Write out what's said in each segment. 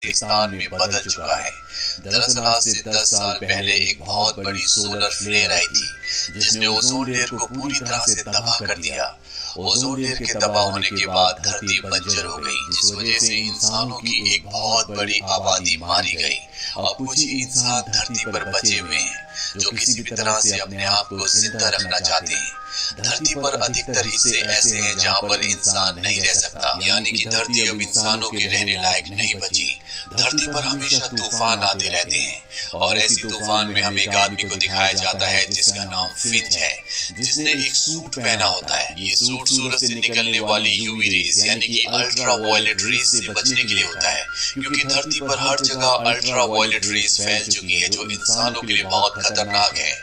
पाकिस्तान में बदल चुका है। दरअसल आज से 10 साल पहले एक बहुत बड़ी सोलर फ्लेयर आई थी जिसने ओजोन लेयर को पूरी तरह से तबाह कर दिया। ओजोन लेयर के तबाह होने के बाद धरती बंजर हो गई, जिस वजह से इंसानों की एक बहुत बड़ी आबादी मारी गई। अब कुछ ही इंसान धरती पर बचे हुए हैं जो किसी भी तरह से अपने आप को जिंदा रखना चाहते हैं। धरती पर अधिकतर हिस्से ऐसे हैं जहां पर इंसान नहीं रह सकता, यानी कि धरती अब इंसानों के रहने लायक नहीं बची। धरती पर हमेशा तूफान आते रहते हैं और ऐसी तूफान में हमें एक आदमी को दिखाया जाता है जिसका नाम फिंच है, जिसने एक सूट पहना होता है। ये सूट सूरज से निकलने वाली यूवी रेज यानी कि अल्ट्रा वायलेट रेज से बचने के लिए होता है, क्योंकि धरती पर हर जगह अल्ट्रा वायलेट रेज फैल चुकी है जो इंसानों के लिए बहुत खतरनाक है।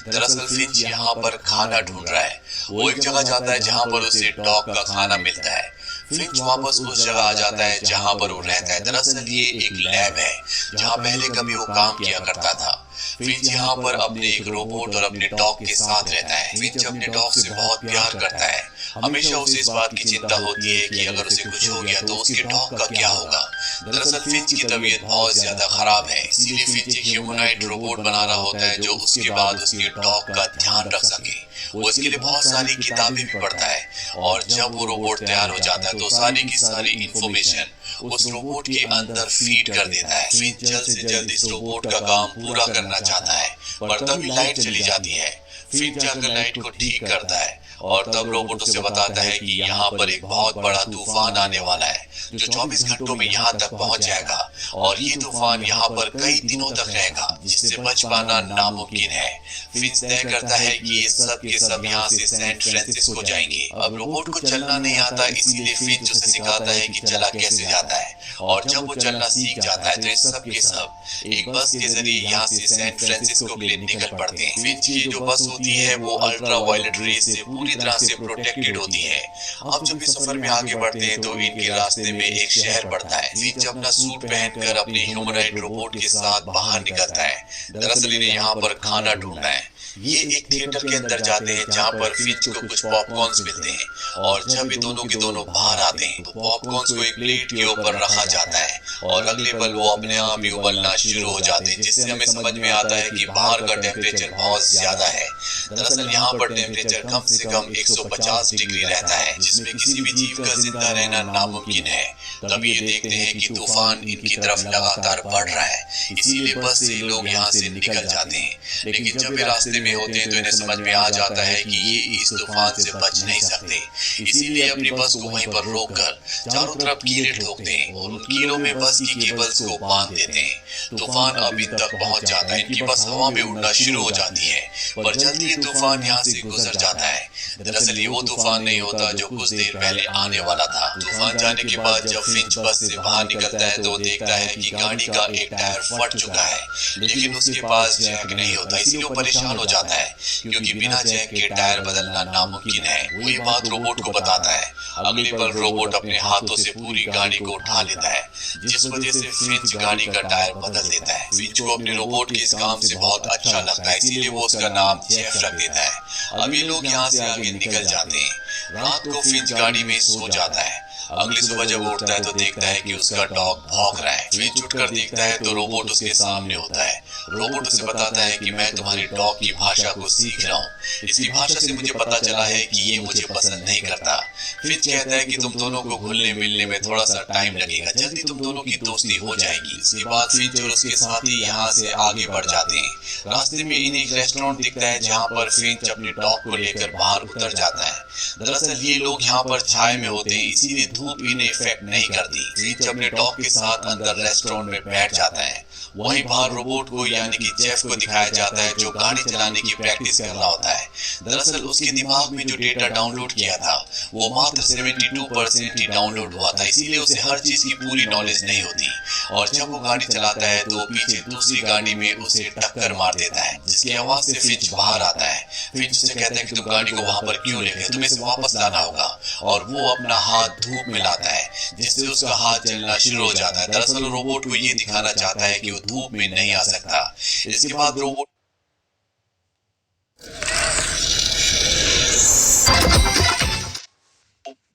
दरअसल फिंच यहाँ पर खाना ढूंढ रहा है। वो एक जगह जाता है जहाँ पर उसे डॉग का खाना मिलता है। फिंच वापस उस जगह आ जाता है जहाँ पर वो रहता है। दरअसल ये एक लैब है जहाँ पहले कभी वो काम किया करता था। फिंच यहाँ पर अपने एक रोबोट और अपने डॉग के साथ रहता है। फिंच अपने डॉग से बहुत प्यार करता है। हमेशा उसे इस बात की चिंता होती है कि अगर उसे कुछ हो गया तो उसके डॉग का क्या होगा। दरअसल फिंच की तबीयत बहुत ज्यादा खराब है, इसीलिए फिंच एक ह्यूमनॉइड रोबोट बना रहा होता है जो उसके बाद उसके डॉग का ध्यान रख सके। वो इसके लिए बहुत सारी किताबें भी पढ़ता है और जब वो रोबोट तैयार हो जाता है तो सारी की सारी इंफॉर्मेशन उस रोबोट के अंदर फीड कर देता है। फिंच जल्द से जल्द इस रोबोट का काम पूरा करना चाहता है, पर तभी लाइट चली जाती है। फिंच जाकर लाइट को ठीक करता है और तब रोबोट उसे बताता है कि यहाँ पर एक बहुत बड़ा तूफान आने वाला है जो 24 घंटों में यहाँ तक पहुंच जाएगा और ये तूफान यहाँ पर कई दिनों तक रहेगा, जिससे बच पाना नामुमकिन है। फिंच तय करता है कि ये सब के सब यहाँ से सैन फ्रांसिस्को जाएंगे। अब रोबोट को चलना नहीं आता, इसीलिए फिंच उसे सिखाता है कि चला कैसे जाता है और जब वो चलना सीख जाता है तो ये सब के सब एक बस के जरिए यहाँ से सैन फ्रांसिस्को के लिए निकल पड़ते हैं। फिंच की जो बस होती है वो अल्ट्रा वायलेट रेज से पूरी तरह से प्रोटेक्टेड होती है। अब जब इस सफर में आगे बढ़ते हैं तो इनके रास्ते में एक शहर पड़ता है। फिंच अपना सूट पहनकर अपने ह्यूमनॉइड रोबोट के साथ बाहर निकलता है। दरअसल इन्हें यहाँ पर खाना ढूंढना है। ये एक थिएटर के अंदर जाते हैं जहाँ पर फिंच को कुछ पॉपकॉर्न्स मिलते हैं और जब ये दोनों के दोनों बाहर आते हैं तो पॉपकॉर्न्स को एक प्लेट के ऊपर रखा जाता है और अगले पल वो अपने आप ही उबलना शुरू हो जाते हैं, जिससे हमें समझ में आता है कि बाहर का टेम्परेचर बहुत ज्यादा है। दरअसल यहाँ पर टेम्परेचर कम से कम 150 डिग्री रहता है, जिसमें किसी भी जीव का जिंदा रहना नामुमकिन है। तभी ये देखते हैं कि तूफान इनकी तरफ लगातार बढ़ रहा है, इसीलिए बस से लोग यहाँ से निकल जाते हैं। लेकिन जब ये रास्ते में होते हैं तो इन्हें समझ में आ जाता है कि ये इस तूफान से बच नहीं सकते, इसीलिए अपनी बस को वहीं पर रोककर चारों तरफ कीले ठोकते हैं और उन कीलों में बस की केबल्स को बांध देते हैं। तूफान अभी तक पहुंच जाता है, इनकी बस हवा में उड़ना शुरू हो जाती है, पर जल्दी ही तूफान यहाँ से गुजर जाता है। दरअसल ये वो तूफान नहीं होता जो कुछ देर पहले आने वाला था। तूफान जाने के बाद जब फिंच बस से बाहर निकलता है तो देखता है कि गाड़ी का एक टायर फट चुका है, लेकिन उसके पास जैक नहीं होता, इसीलिए वो परेशान हो जाता है क्योंकि बिना जैक के टायर बदलना नामुमकिन है। वही बात रोबोट को बताता है। अगले पल रोबोट अपने हाथों से पूरी गाड़ी को उठा लेता है, जिस वजह से फिंच गाड़ी का टायर बदल देता है। फिंच को अपने रोबोट के इस काम से बहुत अच्छा लगता है, इसीलिए वो उसका नाम जेफ रख देता है। अब ये लोग यहाँ से आगे निकल जाते हैं। रात को फिंच गाड़ी में सो जाता है। अगली सुबह जब वो उठता है तो देखता है कि उसका डॉग भौंक रहा है। फिंच उठकर देखता है तो रोबोट उसके सामने होता है। रोबोट उसे बताता है कि मैं तुम्हारी डॉग की भाषा को सीख रहा हूँ, इसकी भाषा से मुझे पता चला है कि ये मुझे पसंद नहीं करता। फिंच कहता है कि तुम दोनों को घुलने मिलने में थोड़ा सा टाइम लगेगा, जल्दी तुम दोनों की दोस्ती हो जाएगी। इसके बाद फिंच और उसके साथी यहाँ से आगे बढ़ जाते हैं। रास्ते में इन्हें एक रेस्टोरेंट दिखता है जहाँ पर फिंच अपने डॉग को लेकर बाहर उतर जाता है। दरअसल ये लोग यहाँ पर छाए में होते हैं, इसीलिए धूप इन्हें इफेक्ट नहीं करती। फिंच अपने डॉग के साथ अंदर रेस्टोरेंट में बैठ जाता है। वहीं बाहर रोबोट को यानी कि जेफ को दिखाया जाता है जो गाड़ी चलाने की प्रैक्टिस कर रहा होता है। दरअसल उसके दिमाग में जो डेटा डाउनलोड किया था वो मात्र 72% ही डाउनलोड हुआ था, इसीलिए उसे हर चीज की पूरी नॉलेज नहीं होती और जब वो गाड़ी चलाता है तो पीछे दूसरी गाड़ी में उसे टक्कर मार देता है, जिसकी आवाज से फिंच बाहर आता है। फिंच से कहता है कि तुम गाड़ी को वहां पर क्यों ले गए, तुम्हें इसे वापस लाना होगा, और वो अपना हाथ धूप में लाता है जिससे उसका हाथ जलना शुरू हो जाता है। दरअसल रोबोट को ये दिखाना चाहता है कि वो धूप में नहीं आ सकता। इसके बाद रोबोट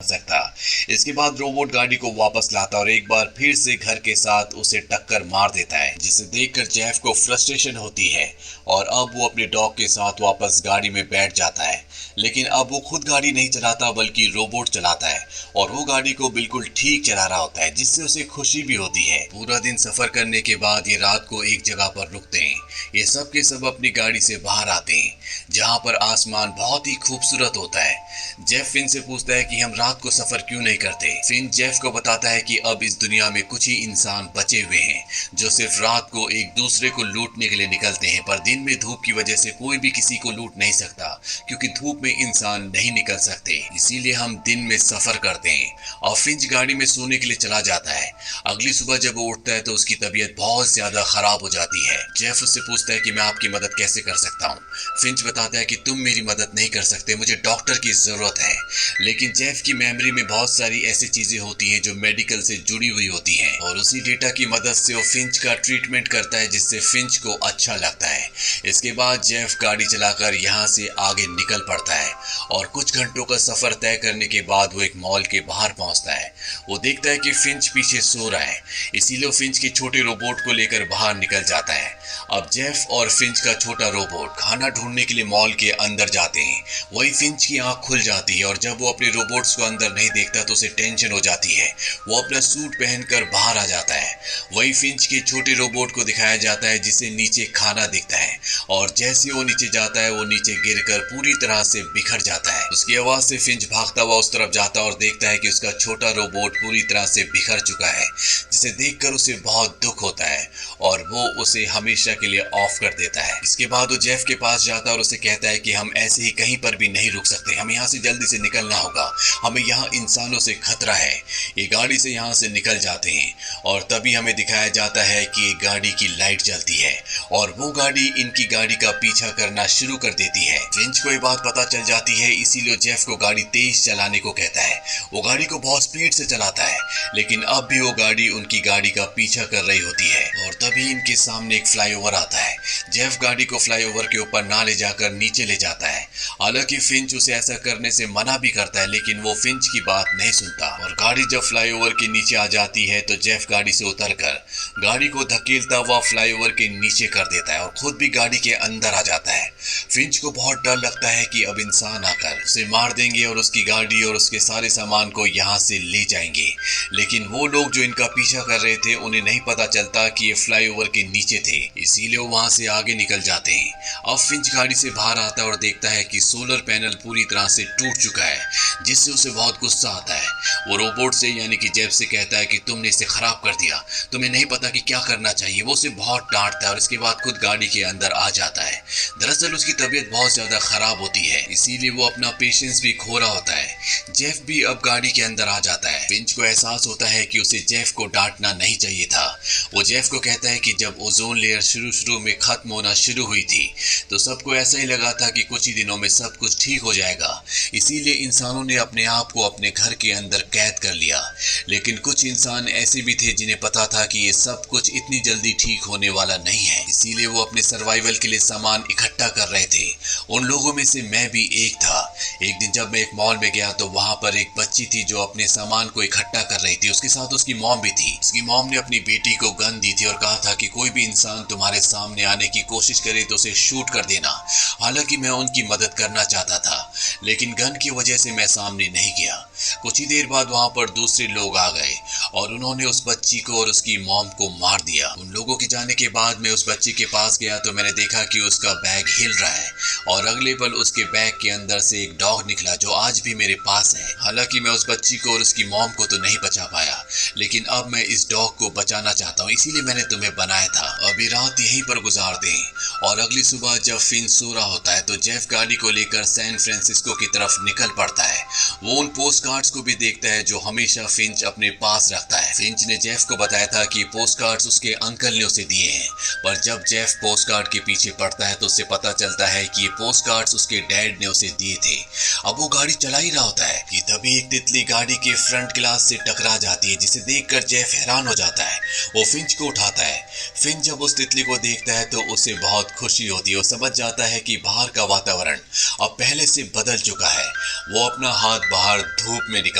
सकता इसके बाद रोबोट गाड़ी को वापस लाता है और एक बार फिर से घर के साथ उसे टक्कर मार देता है, जिसे देखकर जेफ को फ्रस्ट्रेशन होती है और अब वो अपने डॉग के साथ वापस गाड़ी में बैठ जाता है। लेकिन अब वो खुद गाड़ी नहीं चलाता बल्कि रोबोट चलाता है और वो गाड़ी को बिल्कुल ठीक चला रहा होता है, जिससे उसे खुशी भी होती है। पूरा दिन सफर करने के बाद ये रात को एक जगह पर रुकते हैं। ये सब के सब अपनी गाड़ी से बाहर आते हैं, जहाँ पर आसमान बहुत ही खूबसूरत होता है। जेफ फिन से पूछता है कि हम रात को सफर क्यों नहीं करते। फिन जेफ को बताता है कि अब इस दुनिया में कुछ ही इंसान बचे हुए हैं जो सिर्फ रात को एक दूसरे को लूटने के लिए निकलते हैं, पर दिन में धूप की वजह से कोई भी किसी को लूट नहीं सकता, क्योंकि धूप में इंसान नहीं निकल सकते। इसीलिए हम दिन में सफर करते हैं। और फिंच गाड़ी में सोने के लिए चला जाता है। अगली सुबह जब वो उठता है तो उसकी तबीयत बहुत ज्यादा खराब हो जाती है। जेफ उससे पूछता है कि मैं आपकी मदद कैसे कर सकता हूँ। फिंच बताता है कि तुम मेरी मदद नहीं कर सकते, मुझे डॉक्टर की जरूरत है। लेकिन जेफ की मेमोरी में बहुत सारी ऐसी चीजें होती हैं जो मेडिकल से जुड़ी हुई होती हैं और उसी डेटा की मदद से वो फिंच का ट्रीटमेंट करता है, जिससे फिंच को अच्छा लगता है। इसके बाद जेफ गाड़ी चलाकर यहाँ से आगे निकल पड़ता है और कुछ घंटों का सफर तय करने के बाद वो एक मॉल के बाहर पहुंचता है। वो देखता है कि फिंच पीछे सो रहा है, इसीलिए वो फिंच के छोटे रोबोट को लेकर बाहर निकल जाता है। अब जेफ और फिंच का छोटा रोबोट खाना ढूंढने के लिए मॉल के अंदर जाते हैं। वही फिंच की आंख खुल जाती है और जब वो अपने रोबोट्स को अंदर नहीं देखता तो उसे टेंशन हो जाती है। वो अपना सूट पहनकर बाहर आ जाता है। वही फिंच के छोटे रोबोट को दिखाया जाता है जिसे नीचे खाना दिखता है और जैसे वो नीचे जाता है वो नीचे गिरकर पूरी तरह से बिखर जाता है। उसकी आवाज से फिंच भागता हुआ उस तरफ जाता है और देखता है कि उसका छोटा रोबोट पूरी तरह से बिखर चुका है, जिसे देखकर उसे बहुत दुख होता है और वो उसे हमेशा के लिए ऑफ कर देता है। इसके बाद वो जेफ के पास जाता है और उसे कहता है कि हम ऐसे ही कहीं पर भी नहीं रुक सकते, हमें यहाँ से जल्दी से निकलना होगा, हमें यहाँ इंसानों से खतरा है। ये गाड़ी से यहाँ से निकल जाते हैं और तभी हमें दिखाया जाता है कि एक गाड़ी की लाइट जलती है और वो गाड़ी इनकी गाड़ी का पीछा करना शुरू कर देती है। फिंच को ये बात पता चल जाती है, इसीलिए जेफ को गाड़ी तेज चलाने को कहता है। वो गाड़ी को बहुत स्पीड से चलाता है, लेकिन अब भी वो गाड़ी उनकी गाड़ी का पीछा कर रही होती है और तभी इनके सामने एक फ्लाईओवर आता है। जेफ गाड़ी को फ्लाईओवर के ऊपर ना ले जाकर नीचे ले जाता है। हालांकि फिंच उसे ऐसा करने से मना भी करता है, लेकिन वो फिंच की बात नहीं सुनता और गाड़ी जब फ्लाईओवर के नीचे आ जाती है तो जेफ गाड़ी से उतरकर गाड़ी को धकेलता हुआ फ्लाईओवर के नीचे कर देता है और खुद भी गाड़ी के अंदर आ जाता है। फिंच को बहुत डर लगता है कि अब इंसान आकर उसे मार देंगे और उसकी गाड़ी और उसके सारे सामान को यहाँ से ले जाएंगे, लेकिन वो लोग जो इनका पीछा कर रहे थे उन्हें नहीं पता चलता कि ये फ्लाईओवर के नीचे थे, इसीलिए वो वहां से आगे निकल जाते हैं। अब फिंच गाड़ी से बाहर आता है और देखता है कि सोलर पैनल पूरी तरह से टूट चुका है, जिससे उसे बहुत गुस्सा आता है। वो रोबोट से यानी कि जेफ से कहता है कि तुमने इसे खराब कर दिया, तुम्हें नहीं पता कि क्या करना चाहिए। वो उसे बहुत डांटता है और इसके बाद खुद गाड़ी के अंदर आ जाता है। दरअसल उसकी तबीयत बहुत ज्यादा खराब होती है, इसीलिए वो अपना पेशेंस भी खो रहा होता है। जेफ भी अब गाड़ी के अंदर आ जाता है। फिंच को एहसास होता है कि उसे जेफ को डांटना नहीं चाहिए था। वो जेफ को कहता है कि जब ओजोन लेयर शुरू में खत्म होना शुरू हुई थी तो सबको ऐसा ही लगा था कि कुछ ही दिनों में सब कुछ ठीक हो जाएगा, इसीलिए इंसानों ने अपने आप को अपने घर के अंदर कैद कर लिया। लेकिन कुछ इंसान ऐसे भी थे जिन्हें पता था कि ये सब कुछ इतनी जल्दी ठीक होने वाला नहीं है, इसीलिए वो अपने सर्वाइवल के लिए सामान इकट्ठा कर रहे थे। उन लोगों में से मैं भी एक था। एक दिन जब मैं एक मॉल में गया तो वहां पर एक बच्ची थी जो अपने सामान को इकट्ठा कर रही थी। उसके साथ उसकी मॉम भी थी। उसकी मॉम ने अपनी बेटी को गन दी थी और कहा था कि कोई भी इंसान तुम्हारे सामने आने की कोशिश करे तो उसे शूट कर देना। हालांकि मैं उनकी मदद करना चाहता था, लेकिन गन की वजह से मैं सामने नहीं गया। कुछ ही देर बाद वहां पर दूसरे लोग आ गए और उन्होंने उस बच्ची को और उसकी मॉम को मार दिया। उन लोगों के जाने के बाद मैं उस बच्ची के पास गया तो मैंने देखा कि उसका बैग हिल रहा है और अगले पल उसके बैग के अंदर से एक डॉग निकला जो आज भी मेरे पास है। हालांकि मैं उस बच्ची को और उसकी मॉम को तो नहीं बचा पाया, लेकिन अब मैं इस डॉग को बचाना चाहता हूँ, इसीलिए मैंने तुम्हें बनाया था। अभी रात यहीं पर गुजारते हैं और अगली सुबह जब फिंच सो रहा होता है तो जेफ गाड़ी को लेकर सैन फ्रांसिस्को की तरफ निकल पड़ता है। वो उन पोस्ट कार्ड्स को भी देखता है जो हमेशा फिंच अपने पास रखता है। फिंच ने जेफ को बताया था कि पोस्ट कार्ड्स उसके अंकल ने उसे दिए हैं, पर जब जेफ पोस्ट कार्ड के पीछे पड़ता है तो उसे पता चलता है कि ये पोस्ट कार्ड्स उसके डैड ने उसे दिए थे। अब वो गाड़ी चला ही रहा होता है कि तभी एक तितली गाड़ी के फ्रंट ग्लास से टकरा जाती है, जिसे देखकर जेफ हैरान हो जाता है। वो फिंच को उठाता है। फिंच जब उस तितली को देखता है तो उसे बहुत खुशी होती है। वो समझ जाता है कि बाहर का वातावरण अब पहले से बदल चुका है। वो अपना हाथ बाहर धूप में निकाल